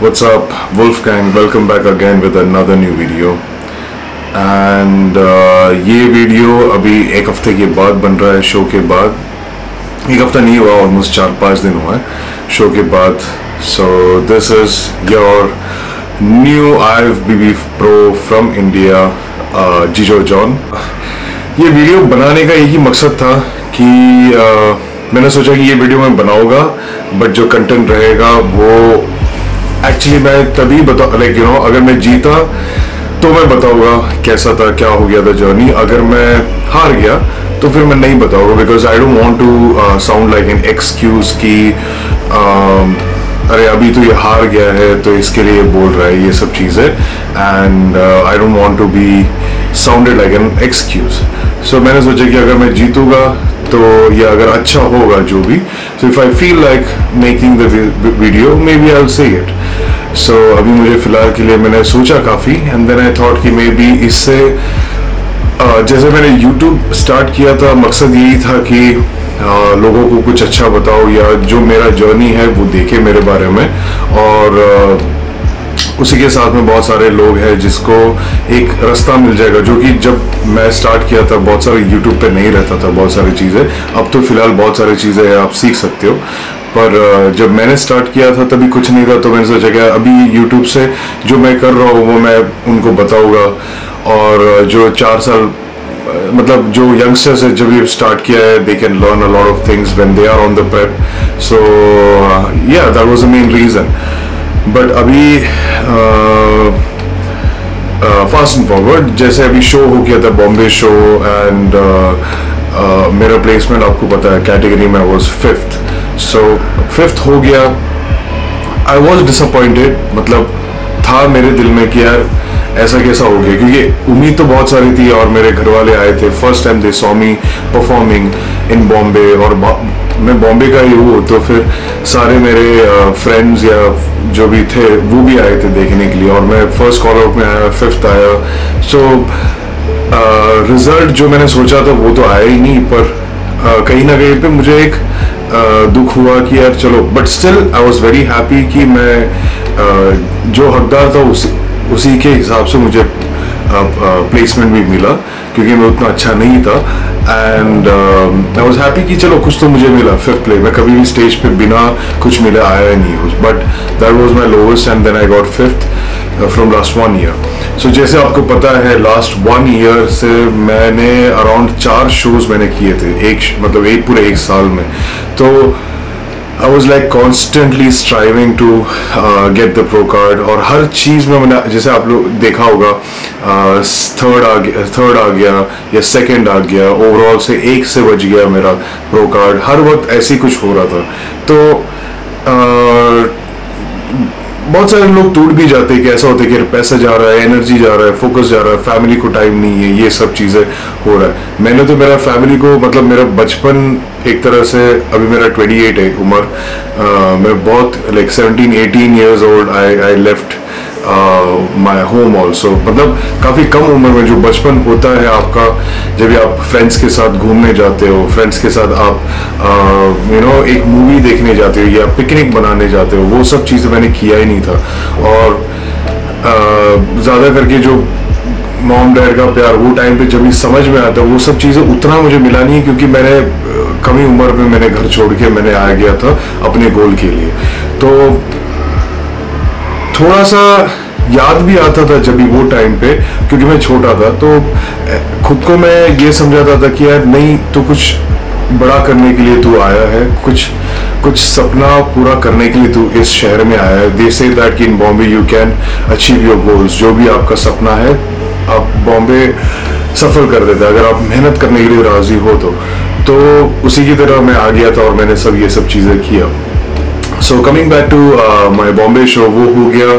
What's up, Wolfgang? Welcome back again with another new video. And ये video अभी एक हफ्ते के बाद बन रहा है, शो के बाद. एक हफ्ता नहीं हुआ, ऑलमोस्ट 4-5 दिन हुआ है शो के बाद. So this is your new IFBB Pro from India, Jijo John. ये वीडियो बनाने का एक ही मकसद था कि मैंने सोचा कि ये वीडियो मैं बनाऊंगा, बट जो कंटेंट रहेगा वो एक्चुअली मैं तभी अगर मैं जीता तो मैं बताऊंगा कैसा था, क्या हो गया था जर्नी. अगर मैं हार गया तो फिर मैं नहीं बताऊंगा, because I don't want to sound like an excuse कि अरे अभी तो ये हार गया है तो इसके लिए बोल रहा है ये सब चीज़ें. And I don't want to be sounded like an excuse. So मैंने सोचा कि अगर मैं जीतूंगा तो ये अगर अच्छा होगा जो भी, so if I feel like making the video maybe I will say it. So अभी मुझे फिलहाल के लिए मैंने सोचा काफ़ी, एंड देन आई थॉट कि मे बी इससे जैसे मैंने YouTube स्टार्ट किया था, मकसद यही था कि लोगों को कुछ अच्छा बताओ या जो मेरा जर्नी है वो देखे मेरे बारे में. और उसी के साथ में बहुत सारे लोग हैं जिसको एक रास्ता मिल जाएगा, जो कि जब मैं स्टार्ट किया था बहुत सारे YouTube पे नहीं रहता था बहुत सारी चीज़ें. अब तो फिलहाल बहुत सारी चीज़ें आप सीख सकते हो, पर जब मैंने स्टार्ट किया था तभी कुछ नहीं था. तो मैंने सोचा कि अभी YouTube से जो मैं कर रहा हूँ वो मैं उनको बताऊँगा. और जो 4 साल मतलब जो यंगस्टर्स है जब ये स्टार्ट किया है, they can learn a lot of things when they are on the prep. So yeah that was the main reason. But अभी फास्ट एंड फॉरवर्ड, जैसे अभी शो हो गया था बॉम्बे शो, एंड मेरा प्लेसमेंट आपको पता है कैटेगरी में वाज 5th. सो 5th हो गया. आई वॉज डिसअपॉइंटेड, मतलब था मेरे दिल में कि यार ऐसा कैसा हो गया, क्योंकि उम्मीद तो बहुत सारी थी और मेरे घर वाले आए थे. First time they saw me performing in Bombay, और मैं बॉम्बे का ही हूँ तो फिर सारे मेरे फ्रेंड्स या जो भी थे वो भी आए थे देखने के लिए. और मैं फर्स्ट कॉल आउट में आया, 5th आया. सो रिजल्ट जो मैंने सोचा था वो तो आया ही नहीं, पर कहीं ना कहीं पे मुझे एक दुख हुआ कि यार चलो, but still I was very happy कि मैं जो हकदार था उसी के हिसाब से मुझे प्लेसमेंट भी मिला, क्योंकि मैं उतना अच्छा नहीं था. एंड आई वॉज हैप्पी कि चलो कुछ तो मुझे मिला. 5th प्ले, मैं कभी भी स्टेज पे बिना कुछ मिले आया नहीं हूँ, but that was my lowest, and then I got 5th from last 1 year. So जैसे आपको पता है लास्ट 1 year से मैंने अराउंड 4 शोज मैंने किए थे, एक पूरे 1 साल में. तो I was like constantly striving to get the pro card, और हर चीज़ में मैंने, जैसे आप लोग देखा होगा, थर्ड आ गया या सेकंड आ गया, ओवरऑल से 1 से बच गया मेरा प्रो कार्ड. हर वक्त ऐसे ही कुछ हो रहा था. तो बहुत सारे लोग टूट भी जाते हैं कि ऐसा होता है कि पैसा जा रहा है, एनर्जी जा रहा है, फोकस जा रहा है, फैमिली को टाइम नहीं है, ये सब चीज़ें हो रहा है. मैंने तो मेरा फैमिली को, मतलब मेरा बचपन एक तरह से, अभी मेरा 28 है उम्र, मैं बहुत like 17-18 years old I left my home also. मतलब काफ़ी कम उम्र में जो बचपन होता है आपका, जब आप फ्रेंड्स के साथ घूमने जाते हो, फ्रेंड्स के साथ आप एक मूवी देखने जाते हो या पिकनिक बनाने जाते हो, वो सब चीज़ें मैंने किया ही नहीं था. और ज़्यादा करके जो मॉम डैड का प्यार वो टाइम पे जब भी समझ में आता, वो सब चीज़ें उतना मुझे मिला नहीं, क्योंकि मैंने कम ही उम्र में मैंने घर छोड़ के मैंने आ गया था अपने गोल के लिए. तो थोड़ा सा याद भी आता था जब भी वो टाइम पे, क्योंकि मैं छोटा था, तो खुद को मैं ये समझाता था कि यार नहीं, तो कुछ बड़ा करने के लिए तू आया है, कुछ सपना पूरा करने के लिए तू इस शहर में आया है. दे से दैट कि in Bombay you can achieve your goals. जो भी आपका सपना है आप बॉम्बे सफल कर देते अगर आप मेहनत करने के लिए राजी हो तो उसी की तरह मैं आ गया था और मैंने ये सब चीज़ें किया. So coming back to my Bombay show, वो हो गया,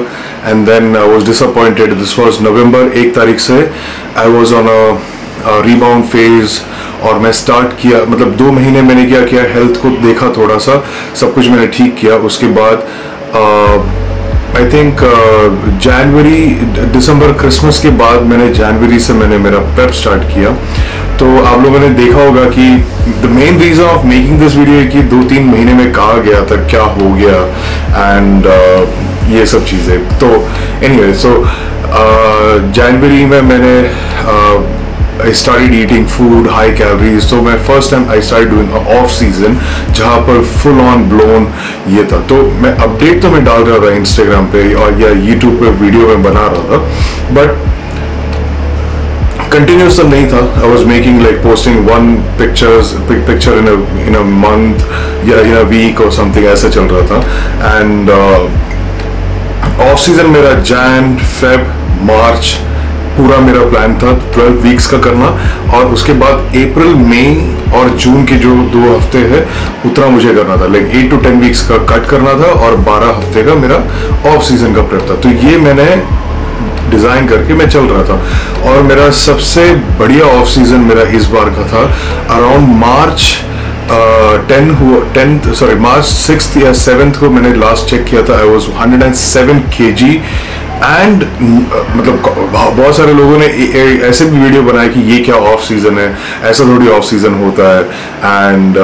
and then I was disappointed. This was November 1 तारीख से. I was on a rebound phase, और मैं स्टार्ट किया, मतलब 2 महीने मैंने क्या किया, हेल्थ को देखा थोड़ा सा, सब कुछ मैंने ठीक किया. उसके बाद आई थिंक दिसंबर क्रिसमस के बाद जनवरी से मैंने मेरा प्रेप स्टार्ट किया. तो आप लोगों ने देखा होगा कि the main reason of making this video है कि 2-3 महीने में कहाँ गया था, क्या हो गया, एंड ये सब चीज़ें। तो एनीवे, सो जनवरी में मैंने I started eating food high calories, so my first time I started doing off season जहाँ पर full on blown ये था। तो मैं अपडेट तो मैं डाल रहा था इंस्टाग्राम पे और या यूट्यूब पे वीडियो में बना रहा था, बट कंटिन्यूस तो नहीं था। I was making like posting one picture in a month या in a week or something, ऐसा चल रहा था। एंड ऑफ सीजन मेरा जैन फेब मार्च पूरा मेरा प्लान था 12 वीक्स का करना, और उसके बाद अप्रैल मई और जून के जो 2 हफ्ते है उतना मुझे करना था, लाइक 8 to 10 वीक्स का कट करना था और 12 हफ्ते का मेरा ऑफ सीजन का प्रेप था। तो ये मैंने डिज़ाइन करके मैं चल रहा था, और मेरा सबसे बढ़िया ऑफ सीजन मेरा इस बार का था अराउंड मार्च 6th या 7th को मैंने लास्ट चेक किया था। आई वॉज 107 kg एंड मतलब बहुत सारे लोगों ने ऐसे भी वीडियो बनाए कि ये क्या ऑफ सीजन है, ऐसा थोड़ी ऑफ सीजन होता है, एंड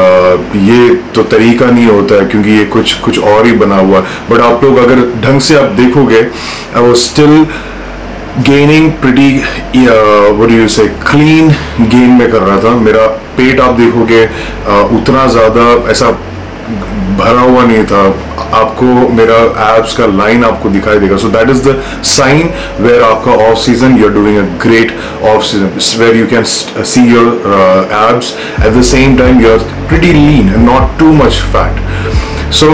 ये तो तरीका नहीं होता है क्योंकि ये कुछ और ही बना हुआ। बट आप लोग अगर ढंग से आप देखोगे, I was still gaining pretty what do you से क्लीन गेन में कर रहा था। मेरा पेट आप देखोगे उतना ज़्यादा ऐसा भरा हुआ नहीं था, आपको मेरा एब्स का लाइन आपको दिखाई देगा। So that is the sign where आपका off season, you are doing a great off season where you can see your abs at the same time you are pretty lean and not too much fat. So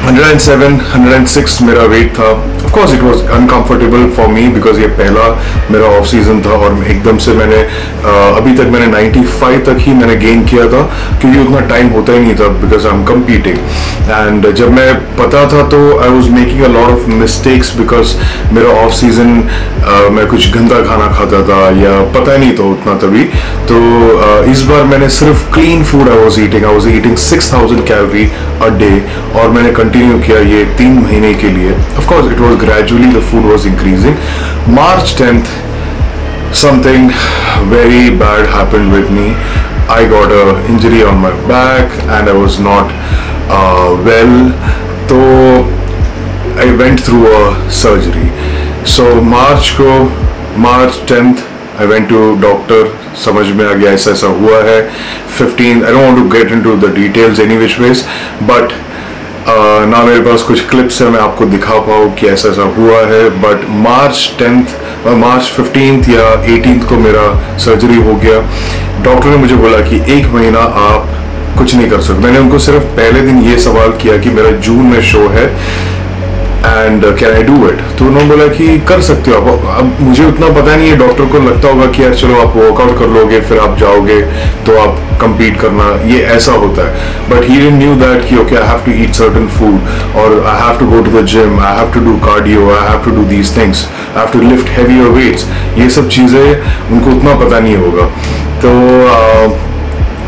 107, 106 मेरा weight था। Of course it was uncomfortable for me because ये पहला मेरा off season था, और एकदम से मैंने अभी तक मैंने 95 तक ही मैंने गेन किया था क्योंकि उतना टाइम होता ही नहीं था because I am competing. And जब मैं पता था तो I was making a lot of mistakes because मेरा ऑफ सीजन मैं कुछ गंदा खाना खाता था या पता ही नहीं था उतना तभी। तो इस बार मैंने सिर्फ clean food I was eating 6000 calorie a day, और मैंने कंटिन्यू किया ये 3 महीने के लिए। Of course it was gradually the food was increasing. March 10th something very bad happened with me. I got a injury on my back and I was not well, so I went through a surgery. So March 10th I went to doctor, समझ में आ गया ऐसा हुआ है। 15 I don't want to get into the details any which ways, but ना मेरे पास कुछ clips है मैं आपको दिखा पाऊँ कि ऐसा हुआ है। बट मार्च 15th या 18th को मेरा सर्जरी हो गया। डॉक्टर ने मुझे बोला कि 1 महीना आप कुछ नहीं कर सकते। मैंने उनको सिर्फ पहले दिन ये सवाल किया कि मेरा जून में शो है and can I do it, तो उन्होंने बोला कि कर सकते हो आप। अब मुझे उतना पता नहीं है, डॉक्टर को लगता होगा कि यार चलो आप वर्कआउट कर लोगे फिर आप जाओगे तो आप compete करना, ये ऐसा होता है। But he didn't knew that कि okay I have to eat certain food और I have to go to the gym, I have to do cardio, I have to do these things, I have to lift heavier weights. ये सब चीज़ें उनको उतना पता नहीं होगा। तो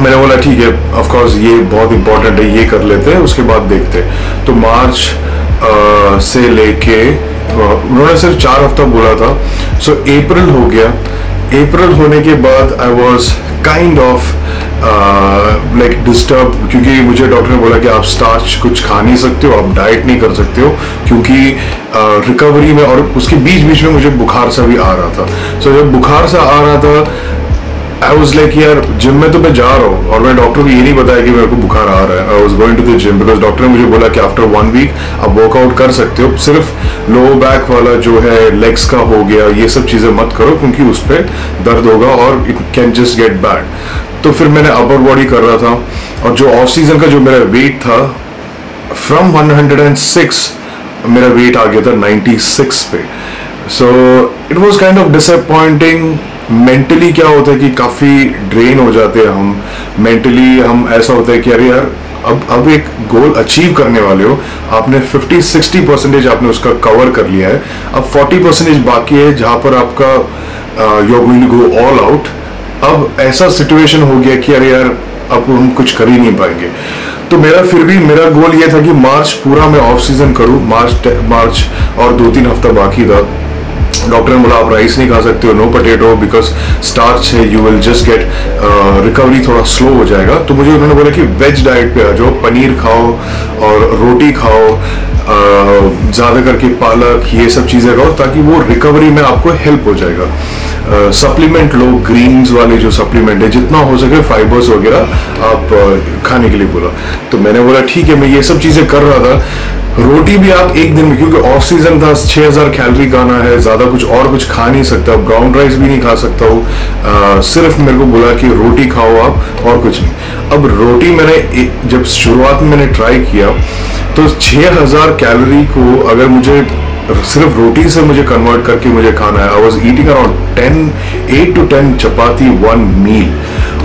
मैंने बोला ठीक है, ऑफ कोर्स ये बहुत इंपॉर्टेंट है, ये कर लेते हैं उसके बाद देखते हैं। तो मार्च से लेके उन्होंने सिर्फ 4 हफ्ता बोला था। सो अप्रैल हो गया। अप्रैल होने के बाद I was kind of like disturb, क्योंकि मुझे डॉक्टर ने बोला कि आप स्टार्च कुछ खा नहीं सकते हो, आप डाइट नहीं कर सकते हो, क्योंकि रिकवरी में और उसके बीच में मुझे बुखार सा भी आ रहा था। सो जब बुखार सा आ रहा था आई वॉज लाइक यार जिम में तो मैं जा रहा हूँ, और मैं डॉक्टर को ये नहीं बताया कि मेरे को बुखार आ रहा है। I was going to the gym because doctor ने मुझे बोला कि आफ्टर 1 वीक आप वर्कआउट कर सकते हो, सिर्फ लो बैक वाला जो है लेग्स का हो गया ये सब चीज़ें मत करो क्योंकि उस पर दर्द होगा और it can just get bad. तो फिर मैंने अपर बॉडी कर रहा था, और जो ऑफ सीजन का जो मेरा वेट था फ्रॉम 106 मेरा वेट आ गया था 96 पे। So it was kind of disappointing. Mentally क्या होता है कि काफ़ी ड्रेन हो जाते हैं हम मेंटली, हम ऐसा होता है कि अरे यार अब एक गोल अचीव करने वाले हो, आपने 50-60% आपने उसका कवर कर लिया है, अब 40% बाकी है जहाँ पर आपका you are going to go all out. अब ऐसा सिचुएशन हो गया कि अरे यार अब हम कुछ कर ही नहीं पाएंगे। तो मेरा गोल ये था कि मार्च पूरा मैं ऑफ सीजन करूँ। मार्च और 2-3 हफ्ता बाकी था। डॉक्टर ने बोला आप राइस नहीं खा सकते हो, नो पोटैटो बिकॉज स्टार्च है, you will just get recovery थोड़ा स्लो हो जाएगा। तो मुझे उन्होंने बोला कि वेज डाइट पे आ जाओ, पनीर खाओ और रोटी खाओ ज़्यादा करके पालक, ये सब चीज़ें खाओ ताकि वो रिकवरी में आपको हेल्प हो जाएगा। सप्लीमेंट लो, ग्रीन्स वाले जो सप्लीमेंट है, जितना हो सके फाइबर्स वगैरह आप खाने के लिए बोला। तो मैंने बोला ठीक है, मैं ये सब चीज़ें कर रहा था। रोटी भी आप एक दिन में, क्योंकि ऑफ सीजन था, 6000 कैलोरी खाना है, ज़्यादा कुछ और कुछ खा नहीं सकता, ब्राउन राइस भी नहीं खा सकता हूँ। सिर्फ मेरे को बोला कि रोटी खाओ आप, और कुछ नहीं। अब रोटी मैंने जब शुरुआत में मैंने ट्राई किया तो 6000 कैलोरी को अगर मुझे सिर्फ रोटी से मुझे कन्वर्ट करके मुझे खाना है, I was eating around 8 to 10 चपाती 1 मील,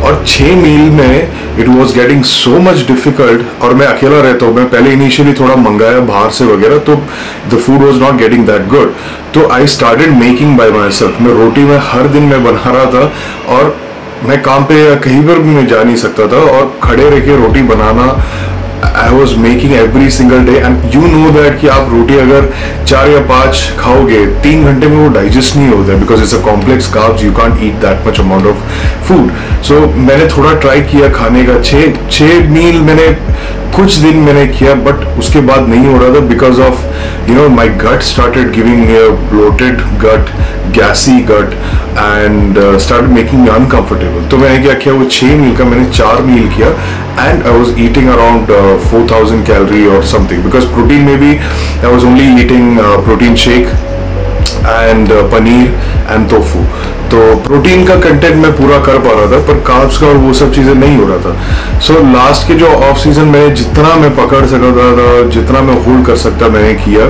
और 6 मील में it was getting so much difficult. और मैं अकेला रहता हूँ, मैं पहले इनिशियली थोड़ा मंगाया बाहर से वगैरह, तो the food was not getting that good. तो I started making by myself. मैं रोटी में हर दिन मैं बना रहा था, और मैं काम पे या कहीं पर भी मैं जा नहीं सकता था, और खड़े रह के रोटी बनाना I was making every single day, and you know that कि आप रोटी अगर 4 या 5 खाओगे 3 घंटे में वो डाइजेस्ट नहीं होता है, because it's a complex carbs, you can't eat that much amount of food. So मैंने थोड़ा ट्राई किया खाने का, 6 मील मैंने कुछ दिन मैंने किया, बट उसके बाद नहीं हो रहा था, because of you know my gut started giving me a bloated gut, gassy gut, and started making me uncomfortable. तो मैंने क्या किया, वो 6 मील का मैंने 4 मील किया, and I was eating around 4000 calorie or something, because protein maybe I was only eating protein shake and paneer and tofu। तो protein का कंटेंट मैं पूरा कर पा रहा था, पर कार्ब्स का और वो सब चीज़ें नहीं हो रहा था। सो लास्ट के जो ऑफ सीजन में जितना मैं पकड़ सकता था, जितना मैं होल्ड कर सकता मैंने किया,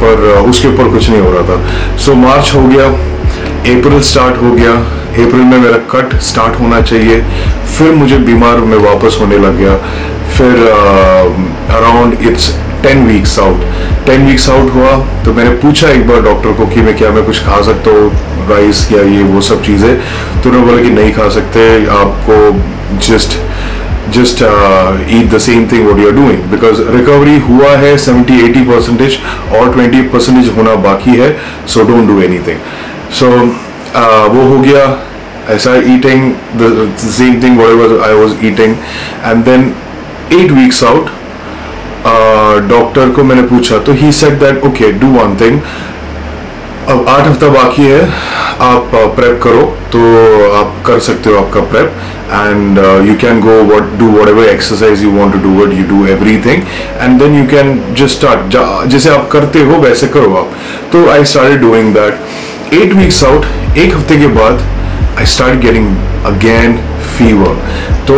पर उसके ऊपर कुछ नहीं हो रहा था। सो मार्च हो गया, अप्रैल स्टार्ट हो गया, अप्रैल में मेरा कट स्टार्ट होना चाहिए, फिर मुझे बीमार में वापस होने लग गया। फिर अराउंड इट्स 10 वीक्स आउट हुआ। तो मैंने पूछा एक बार डॉक्टर को कि मैं कुछ खा सकता हूँ, राइस या ये वो सब चीज़ें। तो उन्होंने बोला कि नहीं खा सकते, आपको just eat the same thing what you are doing, because recovery हुआ है 70-80% और 20% होना बाकी है, so don't do anything। So वो हो गया, I started eating the same thing whatever I was eating, and then 8 weeks out doctor को मैंने पूछा, तो he said that okay, do one thing, अब 8 हफ्ता बाकी है, आप प्रेप करो, तो आप कर सकते हो आपका prep, and you can go do whatever exercise you want to do it, you do everything, and then you can just start, जैसे आप करते हो वैसे करो आप। तो I started doing that. 8 weeks out, 1 हफ्ते के बाद I start getting again fever. तो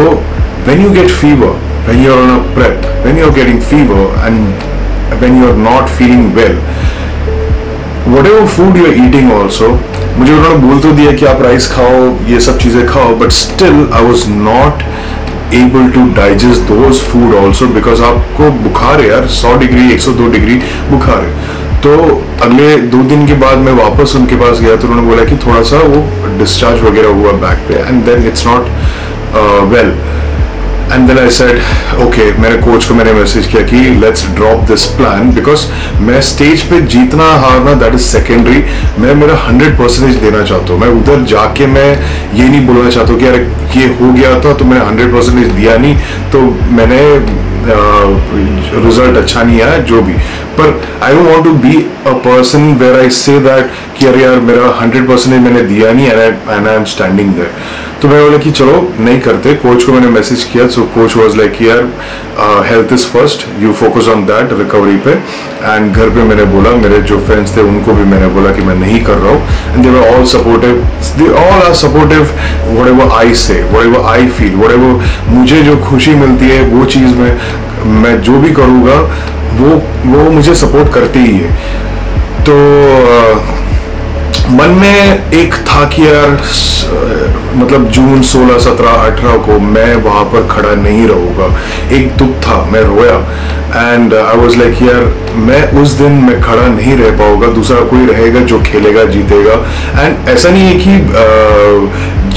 when you get fever, when you are on a prep, when you are getting fever and when you are not feeling well, whatever food you are eating also, मुझे उन्होंने बोल तो दिया कि आप rice खाओ, ये सब चीज़ें खाओ, but still I was not able to digest those food also, because आपको बुखार है यार, 100 डिग्री 102 डिग्री बुखार है। तो अगले 2 दिन के बाद मैं वापस उनके पास गया, तो उन्होंने बोला कि थोड़ा सा वो डिस्चार्ज वगैरह हुआ बैक पे, and then it's not well. And then I said okay, मैंने कोच को मैंने मैसेज किया कि let's drop this plan, because मैं स्टेज पे जीतना हारना दैट इज सेकेंडरी, मैं मेरा 100% देना चाहता हूँ। मैं उधर जाके मैं ये नहीं बोलना चाहता हूँ कि यार ये हो गया था तो मैंने 100% दिया नहीं, तो मैंने रिजल्ट अच्छा नहीं आया, जो भी। पर I don't want to be a person where I say that कि अरे यार मेरा 100% मैंने दिया नहीं, and I am standing there. तो मैं बोला कि चलो नहीं करते। कोच को मैंने मैसेज किया, सो कोच वाज लाइक यार health is first, you focus on that, recovery पे। एंड घर पे मैंने बोला, मेरे जो फ्रेंड्स थे उनको भी मैंने बोला कि मैं नहीं कर रहा हूँ, and they were all supportive, they all are supportive, whatever I say, whatever I feel, whatever मुझे जो खुशी मिलती है वो चीज़ में मैं जो भी करूँगा वो मुझे सपोर्ट करती ही है। तो मन में एक था कि यार मतलब जून 16, 17, 18 को मैं वहाँ पर खड़ा नहीं रहूँगा, एक दुख था, मैं रोया, एंड आई वाज लाइक यार मैं उस दिन मैं खड़ा नहीं रह पाऊँगा, दूसरा कोई रहेगा जो खेलेगा जीतेगा। एंड ऐसा नहीं है कि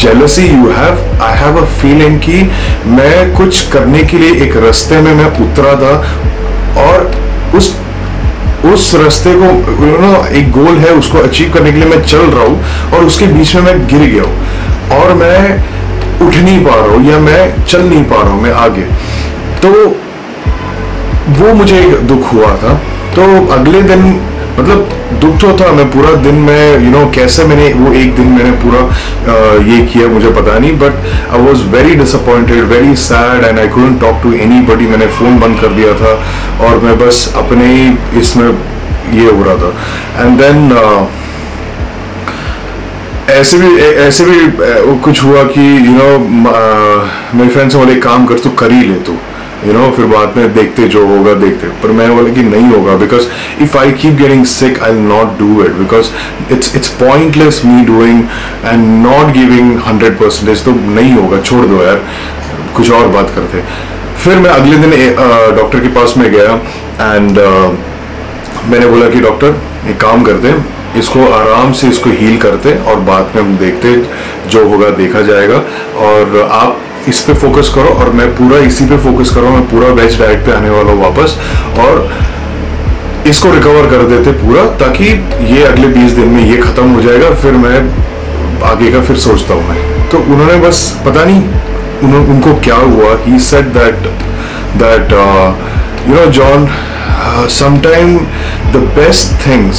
jealousy you have, I have a feeling कि मैं कुछ करने के लिए एक रास्ते में मैं उतरा था, और उस रास्ते को एक गोल है, उसको अचीव करने के लिए मैं चल रहा हूँ, और उसके बीच में मैं गिर गया हूँ और मैं उठ नहीं पा रहा हूँ या मैं चल नहीं पा रहा हूँ मैं आगे। तो वो मुझे एक दुख हुआ था, तो अगले दिन मतलब दुख तो था, मैं पूरा दिन में कैसे मैंने वो एक दिन मैंने पूरा ये किया मुझे पता नहीं, but I was very disappointed, very sad and I couldn't talk to anybody. मैंने फ़ोन बंद कर दिया था और मैं बस अपने ही इसमें ये हो रहा था। एंड देन ऐसे भी कुछ हुआ कि मेरे फ्रेंड से बोले काम कर, तू कर ही ले तू, फिर बाद में देखते जो होगा देखते। पर मैं बोला कि नहीं होगा, because if I keep getting sick I will not do it, because it's pointless me doing and not giving 100%। तो नहीं होगा, छोड़ दो यार, कुछ और बात करते। फिर मैं अगले दिन डॉक्टर के पास में गया एंड मैंने बोला कि डॉक्टर एक काम करते, इसको आराम से इसको हील करते और बाद में हम देखते, जो होगा देखा जाएगा, और आप इस पे फोकस करो और मैं पूरा इसी पे फोकस करो, मैं पूरा वेज डाइट पे आने वाला हूँ वापस, और इसको रिकवर कर देते पूरा, ताकि ये अगले 20 दिन में ये खत्म हो जाएगा, फिर मैं आगे का फिर सोचता हूँ मैं। तो उन्होंने बस पता नहीं उनको क्या हुआ, ही said that John, sometime the best things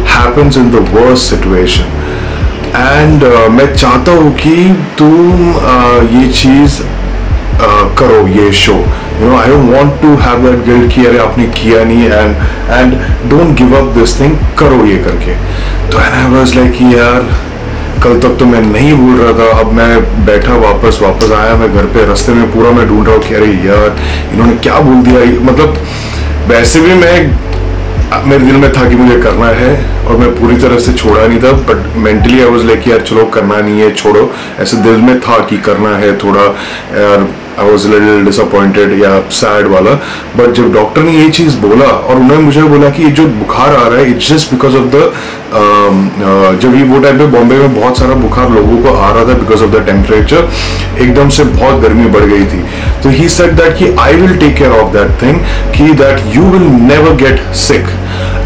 happens in the worst situation, and मैं चाहता हूँ कि तुम ये चीज़ करो, ये show, I don't want to have that guilt कि अरे आपने किया नहीं, and don't give up this thing, करो ये करके। तो I was like यार कल तक तो मैं नहीं भूल रहा था, अब मैं बैठा वापस आया मैं घर पे, रास्ते में पूरा मैं ढूंढ रहा हूँ कि अरे यार इन्होंने क्या बोल दिया। मतलब वैसे भी मेरे दिल में था कि मुझे करना है और मैं पूरी तरह से छोड़ा नहीं था, but mentally I was like यार चलो करना नहीं है, छोड़ो। ऐसे दिल में था कि करना है थोड़ा यार, आई वाज लिटिल डिसअपॉइंटेड या सैड वाला। बट जब डॉक्टर ने ये चीज़ बोला और उन्होंने मुझे बोला कि ये जो बुखार आ रहा है it's just because of the जब ये वो टाइम पे बॉम्बे में बहुत सारा बुखार लोगों को आ रहा था बिकॉज ऑफ द टेम्परेचर, एकदम से बहुत गर्मी बढ़ गई थी। तो ही सेड दैट कि I will take care of that thing, कि that you will never get sick,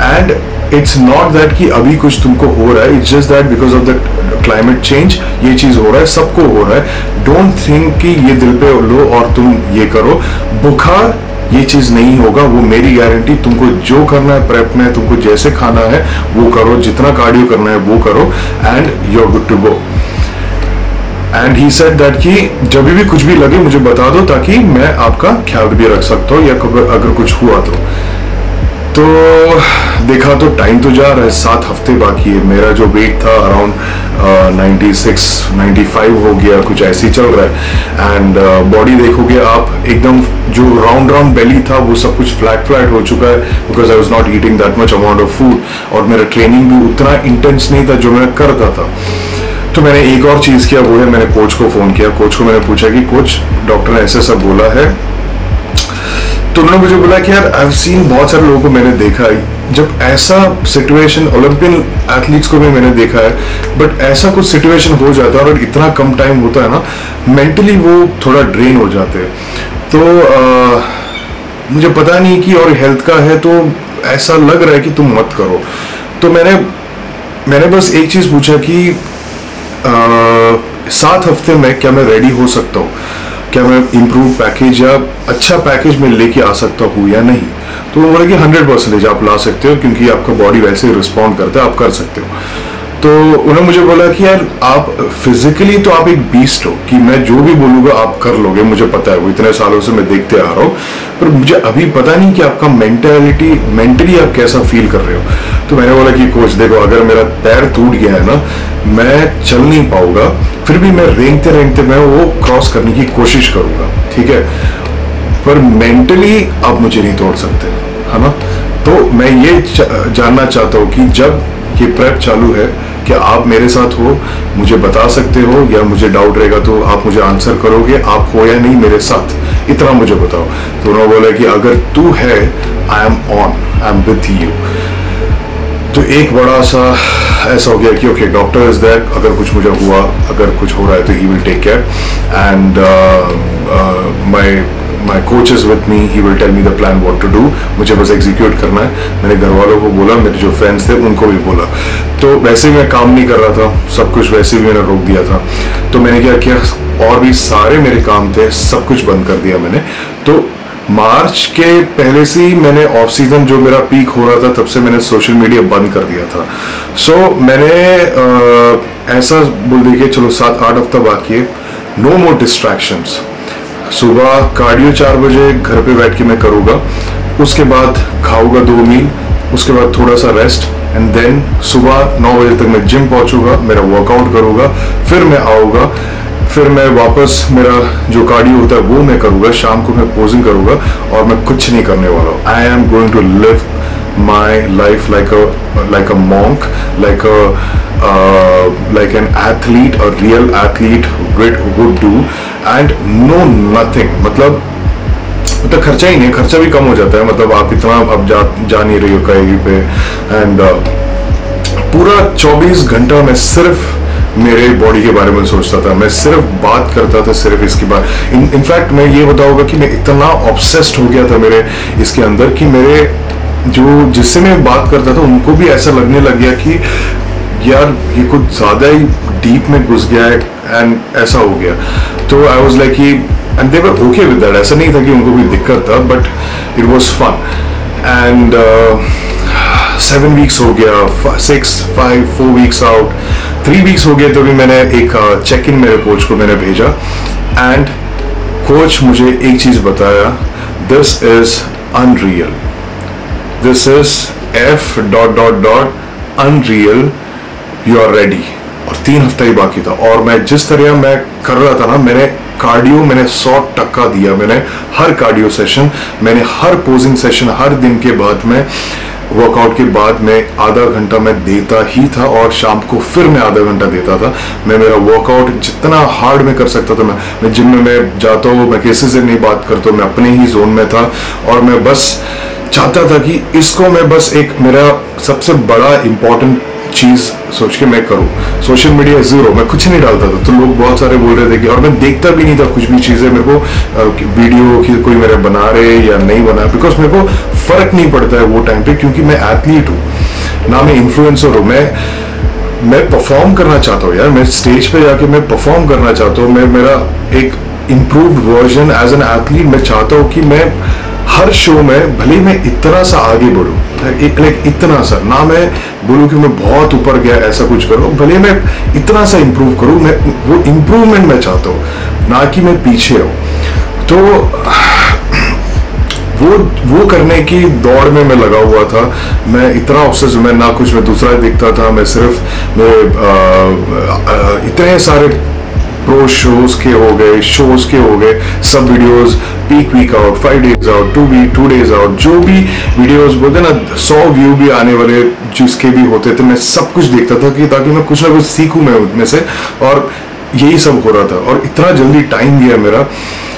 and it's not that कि अभी कुछ तुमको हो रहा है, it's just that because of the climate change ये चीज हो रहा है, सबको हो रहा है। डोंट थिंक कि ये दिल पे लो और तुम ये करो, बुखार ये चीज नहीं होगा, वो मेरी गारंटी। तुमको जो करना है प्रेप में, तुमको जैसे खाना है वो करो, जितना कार्डियो करना है वो करो, and you are good to go. And he said that कि जब भी कुछ भी लगे मुझे बता दो, ताकि मैं आपका ख्याल भी रख सकता हूँ या अगर कुछ हुआ तो देखा तो टाइम तो जा रहा है, 7 हफ्ते बाकी है। मेरा जो वेट था अराउंड 96-95 हो गया, कुछ ऐसे ही चल रहा है। एंड बॉडी देखोगे आप, एकदम जो राउंड बेली था वो सब कुछ फ्लैट हो चुका है, because I was not eating that much amount of food, और मेरा ट्रेनिंग भी उतना इंटेंस नहीं था जो मैं करता था। तो मैंने एक और चीज़ किया, वो है मैंने कोच को फ़ोन किया। कोच को मैंने पूछा कि कोच डॉक्टर ने ऐसे सब बोला है, तो उन्होंने मुझे बोला कि यार आई हैव सीन, बहुत सारे लोगों को मैंने देखा है जब ऐसा सिचुएशन, ओलंपियन एथलीट्स को भी मैंने देखा है, बट ऐसा कुछ सिचुएशन हो जाता है और इतना कम टाइम होता है ना, मेंटली वो थोड़ा ड्रेन हो जाते हैं। तो मुझे पता नहीं कि और हेल्थ का है तो ऐसा लग रहा है कि तुम मत करो। तो मैंने बस एक चीज़ पूछा कि 7 हफ्ते में क्या मैं रेडी हो सकता हूँ, क्या मैं इम्प्रूव पैकेज या अच्छा पैकेज में लेके आ सकता हूँ या नहीं। तो वो बोला कि 100% आप ला सकते हो, क्योंकि आपका बॉडी वैसे ही रिस्पॉन्ड करता है, आप कर सकते हो। तो उन्होंने मुझे बोला कि यार आप फिजिकली तो आप एक बीस्ट हो, कि मैं जो भी बोलूँगा आप कर लोगे, मुझे पता है, वो इतने सालों से मैं देखते आ रहा हूँ, पर मुझे अभी पता नहीं कि आपका मेंटली आप कैसा फील कर रहे हो। तो मैंने बोला कि कोच देखो, अगर मेरा पैर टूट गया है ना, मैं चल नहीं पाऊंगा, फिर भी मैं रेंगते मैं वो क्रॉस करने की कोशिश करूंगा, ठीक है, पर मेंटली आप मुझे नहीं तोड़ सकते, है ना। तो मैं ये जानना चाहता हूँ कि जब ये प्रेप चालू है, क्या आप मेरे साथ हो, मुझे बता सकते हो, या मुझे डाउट रहेगा तो आप मुझे आंसर करोगे, आप हो या नहीं मेरे साथ, इतना मुझे बताओ। तो उन्होंने बोला कि अगर तू है, आई एम विथ यू। तो एक बड़ा सा ऐसा हो गया कि ओके डॉक्टर इज देयर, अगर कुछ मुझे हुआ, अगर कुछ हो रहा है तो he will take care, and my coach is with me, he will tell me the plan what to do. मुझे बस एग्जीक्यूट करना है। मैंने घर वालों को बोला, मेरे जो फ्रेंड्स थे उनको भी बोला। तो वैसे मैं काम नहीं कर रहा था, सब कुछ वैसे भी मैंने रोक दिया था। तो मैंने क्या किया, और भी सारे मेरे काम थे, सब कुछ बंद कर दिया मैंने। तो मार्च के पहले से ही मैंने ऑफ सीजन जो मेरा पीक हो रहा था तब से मैंने सोशल मीडिया बंद कर दिया था। सो मैंने ऐसा बोल दिया कि चलो 7-8 हफ्ता बाकी है, नो मोर डिस्ट्रैक्शंस। सुबह कार्डियो 4 बजे घर पे बैठ के मैं करूँगा, उसके बाद खाऊंगा 2 मील, उसके बाद थोड़ा सा रेस्ट एंड देन सुबह 9 बजे तक मैं जिम पहुंचूंगा, मेरा वर्कआउट करूंगा, फिर मैं आऊँगा, फिर मैं वापस मेरा जो कार्डियो होता है वो मैं करूँगा, शाम को मैं पोजिंग करूँगा और मैं कुछ नहीं करने वाला हूँ। I am going to live my life like a monk, like an athlete, a real athlete would do, and no nothing। मतलब खर्चा ही नहीं, खर्चा भी कम हो जाता है, मतलब आप इतना अब जा नहीं रही हो कहीं पे, एंड पूरा 24 घंटा मैं सिर्फ मेरे बॉडी के बारे में सोचता था, मैं सिर्फ बात करता था सिर्फ इसकी बात। इनफैक्ट मैं ये बताऊंगा कि मैं इतना ऑब्सेस्ड हो गया था मेरे इसके अंदर कि मेरे जो जिससे मैं बात करता था उनको भी ऐसा लगने लग गया कि यार ये कुछ ज़्यादा ही डीप में घुस गया है, एंड ऐसा हो गया। तो आई वॉज लाइक कि and they were okay with that, ऐसा नहीं था कि उनको भी दिक्कत था, but it was fun. And 7 weeks हो गया, 4 वीक्स आउट, 3 वीक्स हो गए, तो भी मैंने एक चेक इन मेरे कोच को मैंने भेजा, एंड कोच मुझे एक चीज़ बताया, this is unreal, this is F.unreal, you are ready. और 3 हफ्ता ही बाकी था, और मैं जिस तरह मैं कर रहा था ना, मैंने कार्डियो मैंने 100% दिया, मैंने हर कार्डियो सेशन, मैंने हर पोजिंग सेशन, हर दिन के बाद में वर्कआउट के बाद में आधा घंटा मैं देता ही था, और शाम को फिर मैं आधा घंटा देता था। मैं मेरा वर्कआउट जितना हार्ड में कर सकता था, मैं जिम में मैं जाता हूँ, मैं किसी से नहीं बात करता हूँ, मैं अपने ही जोन में था, और मैं बस चाहता था कि इसको मैं बस एक मेरा सबसे बड़ा इम्पोर्टेंट चीज़ सोच के मैं करूँ। सोशल मीडिया ज़ीरो, मैं कुछ नहीं डालता था, तो लोग बहुत सारे बोल रहे थे कि, और मैं देखता भी नहीं था कुछ भी चीज़ें, मेरे को वीडियो की कोई मेरे बना रहे या नहीं बना, बिकॉज मेरे को फ़र्क नहीं पड़ता है वो टाइम पे, क्योंकि मैं एथलीट हूँ ना, मैं इन्फ्लुएंसर हूँ। मैं परफॉर्म करना चाहता हूँ यार, मैं स्टेज पे जाके मैं परफॉर्म करना चाहता हूँ, मैं मेरा एक improved version as an athlete मैं चाहता हूँ कि मैं हर शो में भले मैं इतना सा आगे बढ़ूँ, लाइक इतना सा ना, मैं बोलूँ कि मैं बहुत ऊपर गया ऐसा कुछ करूँ, भले मैं इतना सा इम्प्रूव करूँ, मैं वो इम्प्रूवमेंट मैं चाहता हूँ, ना कि मैं पीछे हूँ। तो वो करने की दौड़ में मैं लगा हुआ था, मैं इतना ऑब्सेस, मैं ना कुछ मैं दूसरा देखता था, मैं सिर्फ मेरे इतने सारे प्रो शोज के हो गए, सब videos, peak week out, 5 days out, 2 days out, जो भी वीडियोस बोलते ना 100 व्यू भी आने वाले जिसके भी होते थे, मैं सब कुछ देखता था कि ताकि मैं कुछ ना कुछ सीखूं मैं उनमें से, और यही सब हो रहा था। और इतना जल्दी टाइम गया मेरा,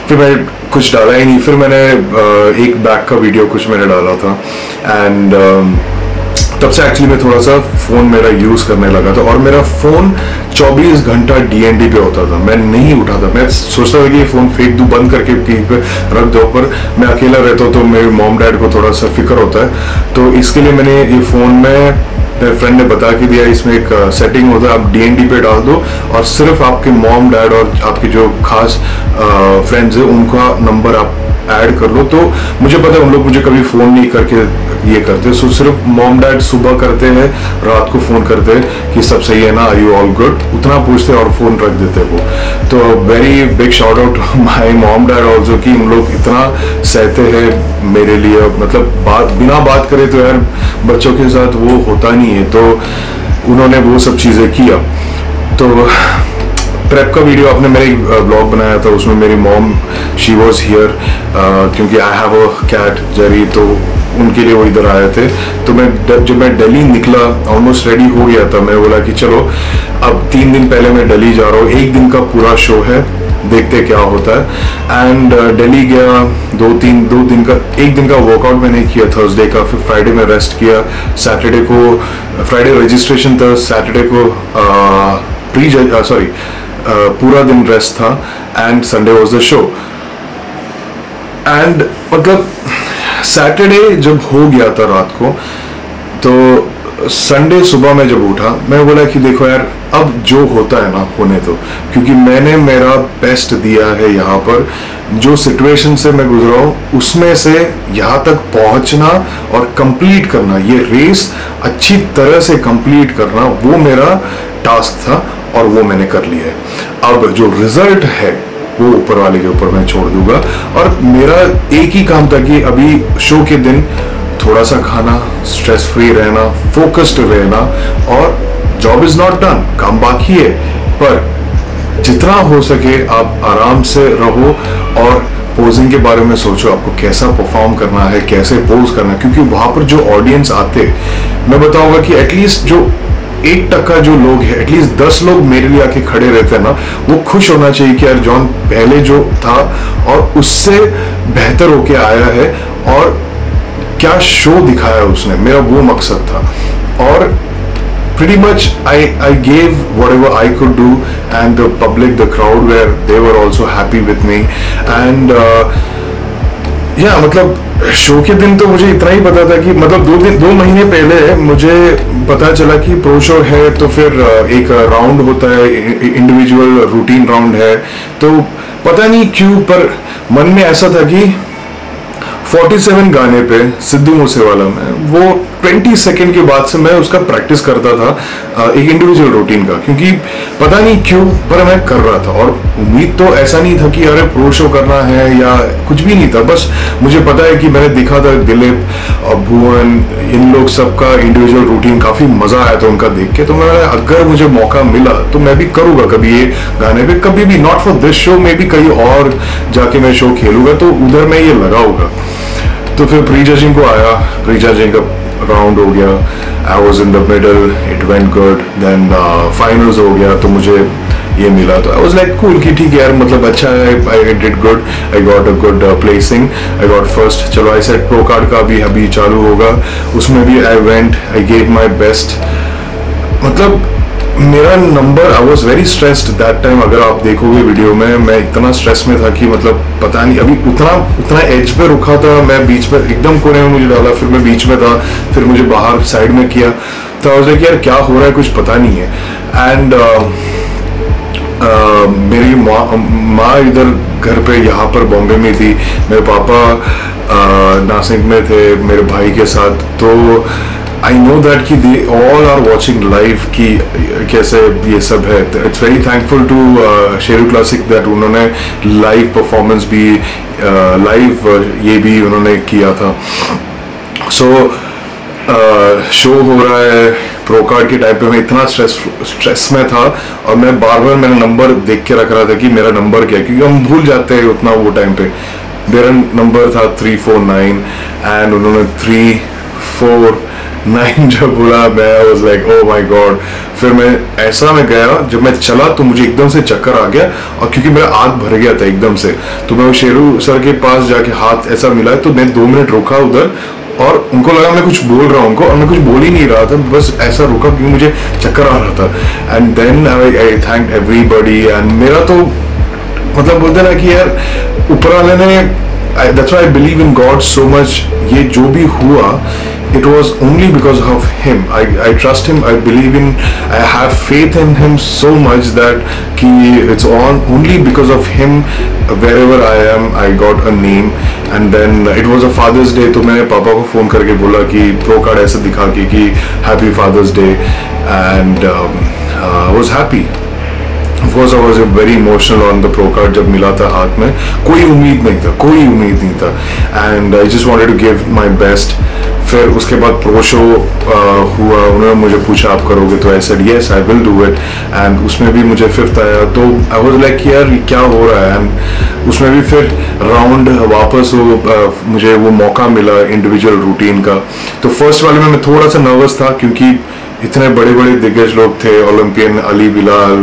फिर मैं कुछ डाला ही नहीं, फिर मैंने एक बैक का वीडियो कुछ मैंने डाला था, एंड तब से एक्चुअली मैं थोड़ा सा फ़ोन मेरा यूज़ करने लगा था, और मेरा फ़ोन 24 घंटा DND पे होता था, मैं नहीं उठाता, मैं सोचता था कि ये फ़ोन फेंक दूँ, बंद करके कहीं पे रख दो, पर मैं अकेला रहता हूँ तो मेरे मॉम डैड को थोड़ा सा फिक्र होता है, तो इसके लिए मैंने ये फ़ोन में मेरे फ्रेंड ने बता के दिया, इसमें एक सेटिंग होता है, आप DND पे डाल दो, और सिर्फ आपके मॉम डैड और आपके जो खास फ्रेंड्स हैं उनका नंबर आप ऐड कर लो। तो मुझे पता है उन लोग मुझे कभी फ़ोन नहीं करके ये करते, सो सिर्फ मॉम डैड सुबह करते हैं, रात को फ़ोन करते हैं कि सब सही है ना, आर यू ऑल गुड, उतना पूछते और फ़ोन रख देते वो। तो very big shout out my mom dad also, कि उन लोग इतना सहते हैं मेरे लिए, मतलब बिना बात करे तो यार बच्चों के साथ वो होता नहीं है, तो उन्होंने वो सब चीज़ें किया। तो प्रेप का वीडियो आपने मेरे एक ब्लॉग बनाया था, उसमें मेरी मॉम शी वॉज हियर, क्योंकि I have a cat Jerry, तो उनके लिए वो इधर आए थे। तो जब मैं दिल्ली निकला, ऑलमोस्ट रेडी हो गया था, मैं बोला कि चलो अब 3 दिन पहले मैं दिल्ली जा रहा हूँ, 1 दिन का पूरा शो है, देखते क्या होता है। एंड दिल्ली गया, 1 दिन का वर्कआउट मैंने किया थर्सडे का, फिर फ्राइडे में रेस्ट किया, सैटरडे को फ्राइडे रजिस्ट्रेशन था, सैटरडे को पूरा दिन रेस्ट था, and Sunday was the show. And मतलब सैटरडे जब हो गया था रात को, तो संडे सुबह में जब उठा, मैं बोला कि देखो यार अब जो होता है ना होने दो, क्योंकि मैंने मेरा बेस्ट दिया है यहाँ पर, जो सिचुएशन से मैं गुजरा हूँ उसमें से यहाँ तक पहुँचना और कंप्लीट करना, ये रेस अच्छी तरह से कंप्लीट करना, वो मेरा टास्क था और वो मैंने कर लिया है। अब जो रिजल्ट है वो ऊपर वाले के ऊपर मैं छोड़ दूंगा। और मेरा एक ही काम था कि अभी शो के दिन थोड़ा सा खाना, स्ट्रेस फ्री रहना, फोकस्ड रहना, और जॉब इज नॉट डन, काम बाकी है, पर जितना हो सके आप आराम से रहो और पोजिंग के बारे में सोचो, आपको कैसा परफॉर्म करना है, कैसे पोज करना है, क्योंकि वहां पर जो ऑडियंस आते, मैं बताऊंगा कि एटलीस्ट जो 1% जो लोग हैं, एटलीस्ट 10 लोग मेरे लिए आके खड़े रहते हैं ना, वो खुश होना चाहिए कि यार जॉन पहले जो था और उससे बेहतर होके आया है और क्या शो दिखाया उसने, मेरा वो मकसद था। और pretty much I gave whatever I could do, and the public, the crowd they were also happy with me, and मतलब शो के दिन तो मुझे इतना ही पता था कि मतलब 2 महीने पहले मुझे पता चला कि प्रो शो है, तो फिर एक राउंड होता है, इंडिविजुअल रूटीन राउंड है, तो पता नहीं क्यों पर मन में ऐसा था कि 47 गाने पे सिद्धू मूसेवाला में वो 20 सेकंड के बाद से मैं उसका प्रैक्टिस करता था, एक इंडिविजुअल रूटीन का, क्योंकि पता नहीं क्यों पर मैं कर रहा था। और उम्मीद तो ऐसा नहीं था कि अरे प्रो शो करना है या कुछ भी नहीं था, बस मुझे पता है कि मैंने देखा था दिलीप और भुवन, इन लोग सबका इंडिविजुअल रूटीन, काफी मजा आया था उनका देख के, तो मैं अगर मुझे मौका मिला तो मैं भी करूंगा कभी ये गाने पे, कभी भी not for this show, may be कहीं और जाके मैं शो खेलूंगा, तो उधर मैं ये लगाऊंगा। तो फिर प्री जजिंग को आया, प्री जजिंग का राउंड हो गया, I was in the middle, it went good, then finals हो गया, तो मुझे ये मिला, तो आई वॉज लाइक कूल कि ठीक है यार, मतलब अच्छा है, I did good, I got a good placing, I got first. चलो आई सेट प्रो कार्ड का भी अभी चालू होगा, उसमें भी I went, I gave my best. मतलब मेरा number, I was very stressed that time, अगर आप देखोगे वीडियो में, मैं इतना स्ट्रेस में था कि मतलब पता नहीं, अभी उतना एज पे रुका था मैं, बीच में एकदम कोने में मुझे डाला, फिर मैं बीच में था, फिर मुझे बाहर साइड में किया, तो आई वाज लाइक यार क्या हो रहा है, कुछ पता नहीं है। एंड मेरी माँ इधर घर पे यहाँ पर बॉम्बे में थी, मेरे पापा नासिक में थे मेरे भाई के साथ, तो आई नो दैट कि they all are watching live कि कैसे ये सब है। It's very thankful to Sheru Classic that उन्होंने लाइव परफॉर्मेंस भी लाइव ये भी उन्होंने किया था। सो शो हो रहा है, प्रो कार्ड के टाइम पे मैं इतना स्ट्रेस में था, और मैं बार बार मेरा नंबर देख के रख रहा था कि मेरा नंबर क्या है, क्योंकि हम भूल जाते हैं उतना वो टाइम पे। मेरा नंबर था 349 एंड उन्होंने 349 जब बोला, मैं was like oh my God. फिर मैं ऐसा में गया, जब मैं चला तो मुझे एकदम से चक्कर आ गया, और क्योंकि मेरा हाथ भर गया था एकदम से, तो मैं शेरू सर के पास जाके हाथ ऐसा मिला, तो मैं 2 मिनट रुका उधर, और उनको लगा मैं कुछ बोल रहा हूँ उनको, और मैं कुछ बोल ही नहीं रहा था, बस ऐसा रुका क्योंकि मुझे चक्कर आ रहा था। And then I thank everybody, and मेरा तो मतलब बोलते ना कि यार ऊपर वाले ने, that's why I believe in God so much, ये जो भी हुआ it was only because of him. I trust him, I believe in, I have faith in him so much that कि it's only because of him wherever I am I got a name. And then it was a Father's Day, तो मैंने पापा को phone करके बोला कि pro card ऐसे दिखा के कि Happy Father's Day, and I was happy. Of course, I was very emotional on the pro card जब मिला था हाथ में, कोई उम्मीद नहीं था, and I just wanted to give my best. फिर उसके बाद प्रो शो हुआ, उन्होंने मुझे पूछा आप करोगे, तो I said yes I will do it, and उसमें भी मुझे 5th आया, तो आई वाज लाइक यार क्या हो रहा है। एंड उसमें भी फिर राउंड वापस मुझे वो मौका मिला इंडिविजुअल रूटीन का। तो फर्स्ट वाले में मैं थोड़ा सा नर्वस था, क्योंकि इतने बड़े बड़े दिग्गज लोग थे, ओलंपियन अली बिलाल,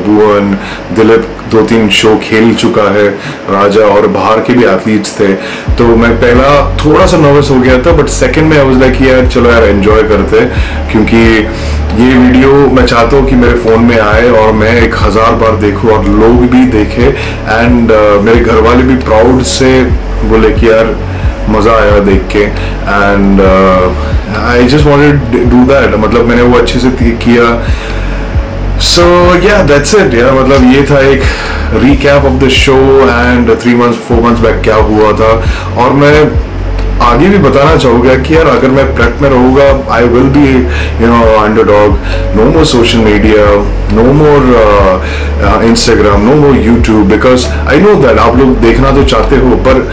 भुवन, दिलीप 2-3 शो खेल चुका है, राजा, और बाहर के भी एथलीट्स थे, तो मैं पहला थोड़ा सा नर्वस हो गया था, बट सेकंड में आई वाज लाइक यार चलो यार एंजॉय करते, क्योंकि ये वीडियो मैं चाहता हूँ कि मेरे फ़ोन में आए और मैं 1000 बार देखूँ और लोग भी देखे, एंड मेरे घर वाले भी प्राउड से बोले कि यार मज़ा आया देख के, and I just wanted to do that, मतलब मैंने वो अच्छे से किया। सो या दैट्स इट यार, मतलब ये था एक recap of the show and 3 months 4 months back क्या हुआ था। और मैं आगे भी बताना चाहूँगा कि यार अगर मैं प्रेप में रहूँगा, I will be underdog, no more social media, no more Instagram, no more YouTube, because I know that आप लोग देखना तो चाहते हो, पर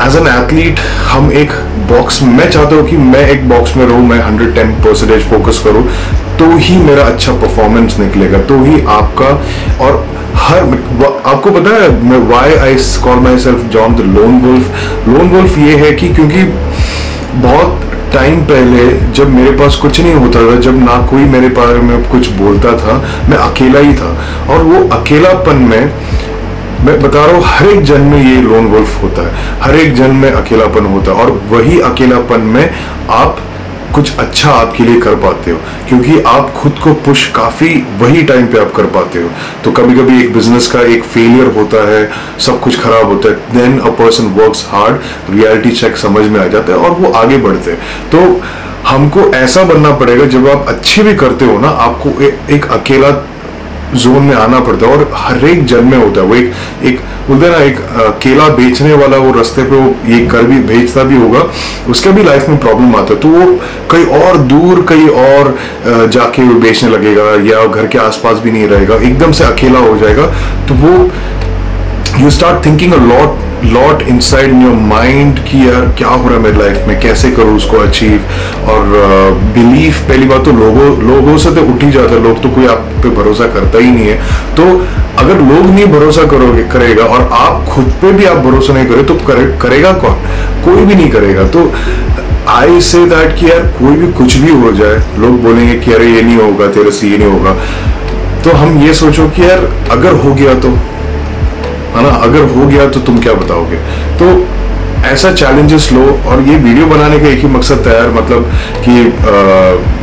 एज एन एथलीट हम एक बॉक्स, मैं चाहता हूँ कि मैं एक बॉक्स में रहूँ, मैं 110% फोकस करूँ, तो ही मेरा अच्छा परफॉर्मेंस निकलेगा, तो ही आपका। और हर आपको पता है मैं why I call myself John the lone wolf. Lone wolf ये है कि क्योंकि बहुत टाइम पहले जब मेरे पास कुछ नहीं होता था, जब ना कोई मेरे बारे में कुछ बोलता था, मैं अकेला ही था, और वो अकेलापन में मैं बता रहा हूँ हर एक जन में ये लोन वुल्फ होता है, हर एक जन में अकेलापन होता है, और वही अकेलापन में आप कुछ अच्छा आपके लिए कर पाते हो, क्योंकि आप खुद को पुश काफ़ी वही टाइम पे आप कर पाते हो। तो कभी कभी एक बिजनेस का एक फेलियर होता है, सब कुछ खराब होता है, then a person works hard, reality check समझ में आ जाता है और वो आगे बढ़ते हैं। तो हमको ऐसा बनना पड़ेगा, जब आप अच्छे भी करते हो ना, आपको एक अकेला जोन में आना पड़ता है, और हर एक जन में होता है वो एक बोलते ना, एक केला बेचने वाला वो रास्ते पे वो ये कर भी बेचता भी होगा, उसका भी लाइफ में प्रॉब्लम आता है, तो वो कहीं और दूर कहीं और जाके वो बेचने लगेगा, या घर के आसपास भी नहीं रहेगा, एकदम से अकेला हो जाएगा। तो वो you start thinking a lot inside in your mind कि यार क्या हो रहा है मेरी लाइफ में, कैसे करूँ उसको अचीव। और बिलीफ, पहली बात तो लोगों से तो उठ ही जाता है, लोग तो कोई आप पे भरोसा करता ही नहीं है। तो अगर लोग नहीं भरोसा करेगा और आप खुद पे भी आप भरोसा नहीं करे, तो करेगा कौन? कोई भी नहीं करेगा। तो आई से दैट कि यार कोई भी कुछ भी हो जाए, लोग बोलेंगे कि अरे ये नहीं होगा, तेरे से ये नहीं होगा, तो हम ये सोचो कि यार अगर हो गया तो, है ना, अगर हो गया तो तुम क्या बताओगे। तो ऐसा चैलेंजेस लो, और ये वीडियो बनाने का एक ही मकसद था यार, मतलब कि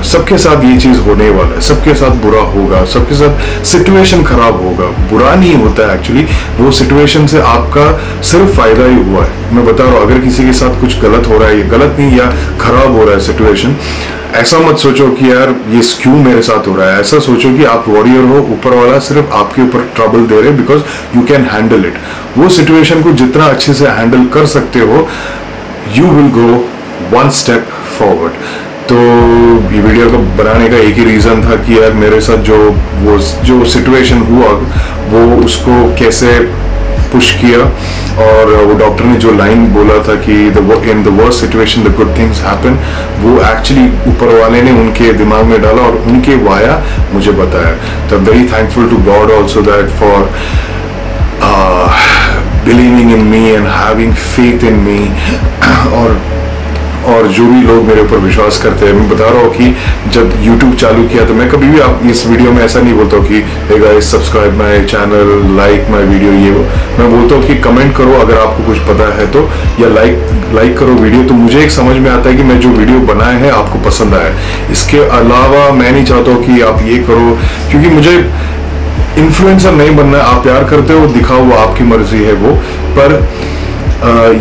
सबके साथ ये चीज होने वाला है, सबके साथ बुरा होगा, सबके साथ सिचुएशन खराब होगा, बुरा नहीं होता है एक्चुअली, वो सिचुएशन से आपका सिर्फ फायदा ही हुआ है। मैं बता रहा हूँ, अगर किसी के साथ कुछ गलत हो रहा है, ये गलत नहीं या खराब हो रहा है सिचुएशन, ऐसा मत सोचो कि यार ये क्यों मेरे साथ हो रहा है, ऐसा सोचो कि आप वॉरियर हो, ऊपर वाला सिर्फ आपके ऊपर ट्रबल दे रहे, because you can handle it. वो सिचुएशन को जितना अच्छे से हैंडल कर सकते हो, you will go 1 step forward. तो ये वीडियो को बनाने का एक ही रीज़न था कि यार मेरे साथ जो सिचुएशन हुआ, वो उसको कैसे पुश किया, और वो डॉक्टर ने जो लाइन बोला था कि in the worst situation the good things happen, वो एक्चुअली ऊपर वाले ने उनके दिमाग में डाला और उनके वाया मुझे बताया। तो very thankful to God also that for believing in me and having faith in me. और जो भी लोग मेरे ऊपर विश्वास करते हैं, मैं बता रहा हूँ कि जब YouTube चालू किया तो मैं कभी भी आप इस वीडियो में ऐसा नहीं बोलता हूँ कि hey guys subscribe my channel, like my video, ये वो। मैं बोलता हूँ कि कमेंट करो अगर आपको कुछ पता है तो, या लाइक करो वीडियो, तो मुझे एक समझ में आता है कि मैं जो वीडियो बनाए हैं आपको पसंद आया। इसके अलावा मैं नहीं चाहता हूँ कि आप ये करो, क्योंकि मुझे इन्फ्लुएंसर नहीं बनना है। आप प्यार करते हो दिखाओ, वो आपकी मर्जी है वो, पर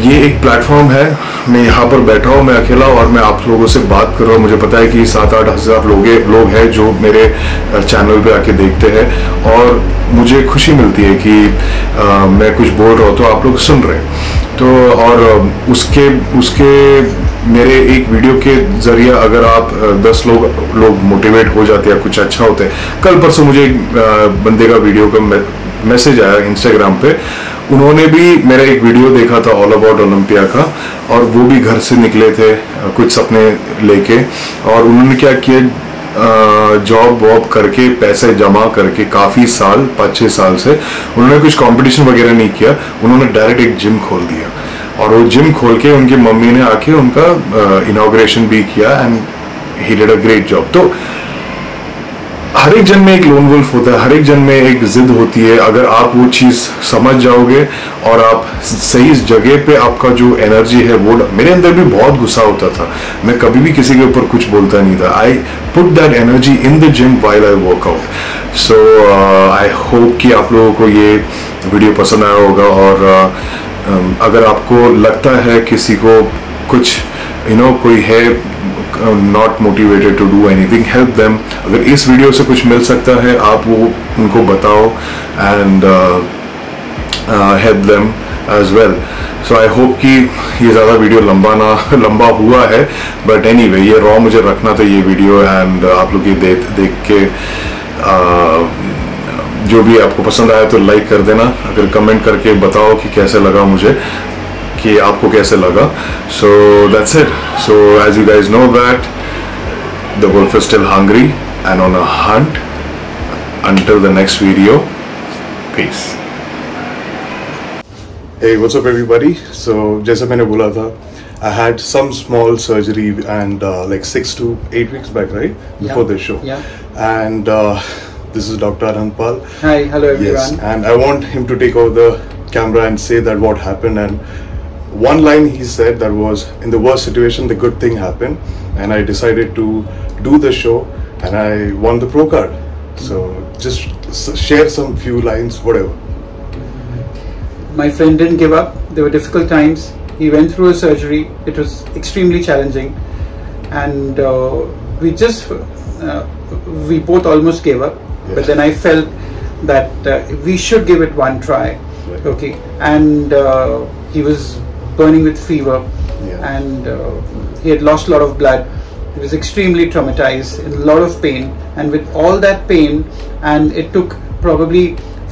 ये एक प्लेटफॉर्म है, मैं यहाँ पर बैठा हूँ, मैं अकेला, और मैं आप लोगों से बात कर रहा हूँ। मुझे पता है कि 7-8 हज़ार लोग हैं जो मेरे चैनल पे आके देखते हैं, और मुझे खुशी मिलती है कि मैं कुछ बोल रहा हूँ तो आप लोग सुन रहे हैं। तो और उसके मेरे एक वीडियो के जरिए अगर आप 10 लोग मोटिवेट हो जाते हैं, कुछ अच्छा होता है। कल परसों मुझे एक बंदे का वीडियो का मैसेज आया इंस्टाग्राम पे, उन्होंने भी मेरा एक वीडियो देखा था ऑल अबाउट ओलंपिया का, और वो भी घर से निकले थे कुछ सपने लेके, और उन्होंने क्या किया, जॉब वॉब करके पैसे जमा करके काफ़ी साल 5-6 साल से उन्होंने कुछ कंपटीशन वगैरह नहीं किया, उन्होंने डायरेक्ट एक जिम खोल दिया, और वो जिम खोल के उनकी मम्मी ने आके उनका इनॉग्रेशन भी किया, and he did a great job. तो हर एक जन में एक लोन वुल्फ होता है, हर एक जन में एक जिद होती है। अगर आप वो चीज़ समझ जाओगे और आप सही जगह पे, आपका जो एनर्जी है वो, मेरे अंदर भी बहुत गुस्सा होता था, मैं कभी भी किसी के ऊपर कुछ बोलता नहीं था। I put that energy in the gym while I work out. So I hope कि आप लोगों को ये वीडियो पसंद आया होगा, और अगर आपको लगता है किसी को कुछ कोई है not motivated to do anything, help them. अगर इस वीडियो से कुछ मिल सकता है आप वो उनको बताओ and help them as well. So I hope कि ये ज़्यादा वीडियो लंबा हुआ है, बट एनीवे ये रॉ मुझे रखना था ये वीडियो, एंड आप लोग ये देख के जो भी आपको पसंद आया तो लाइक कर देना। अगर कमेंट करके बताओ कि कैसे लगा मुझे, कि आपको कैसे लगा। So that's it. So as you guys know that the wolf is still hungry and on a hunt. Until the next video, peace. Hey, what's up everybody? So जैसा मैंने बोला था, I had some small surgery and like 6 to 8 weeks back, right? Before this show. Yeah. And this is Dr. Anandpal. Hi, hello everyone. Yes, and I want him to take over the camera and say that what happened. And one line he said that was, in the worst situation, the good thing happened. And I decided to do the show and I won the pro card. So just share some few lines, whatever. My friend didn't give up. There were difficult times. He went through a surgery. It was extremely challenging, and we both almost gave up. Yeah. But then I felt that we should give it one try. Right. Okay, and he was burning with fever, Yeah. and he had lost a lot of blood. He was extremely traumatized, in a lot of pain, and with all that pain, and it took probably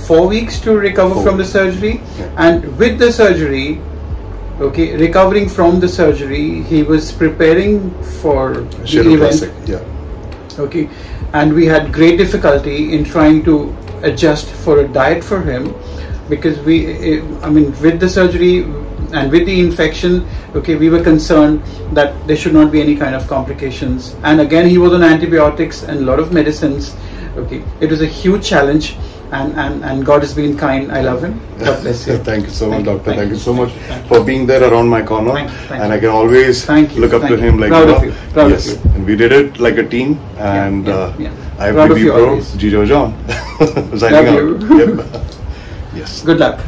4 weeks to recover from the surgery. Yeah. And with the surgery, okay, recovering from the surgery, he was preparing for the event. Yeah. Okay, and we had great difficulty in trying to adjust for a diet for him, because with the surgery and with the infection, okay, we were concerned that there should not be any kind of complications. And again, he was on antibiotics and a lot of medicines. Okay, it was a huge challenge, and God has been kind. I love him. God bless you. Thank you so much, doctor. Thank you so much Thank for being there around my corner. Thank And you. I can always Thank you. look up to Thank him you. like, Proud of you. Proud yes. of you. And we did it like a team. And yeah. I have Proud of BB you Pro, always. Gijo John. Love Signing out. you. Yep. Yes. Good luck.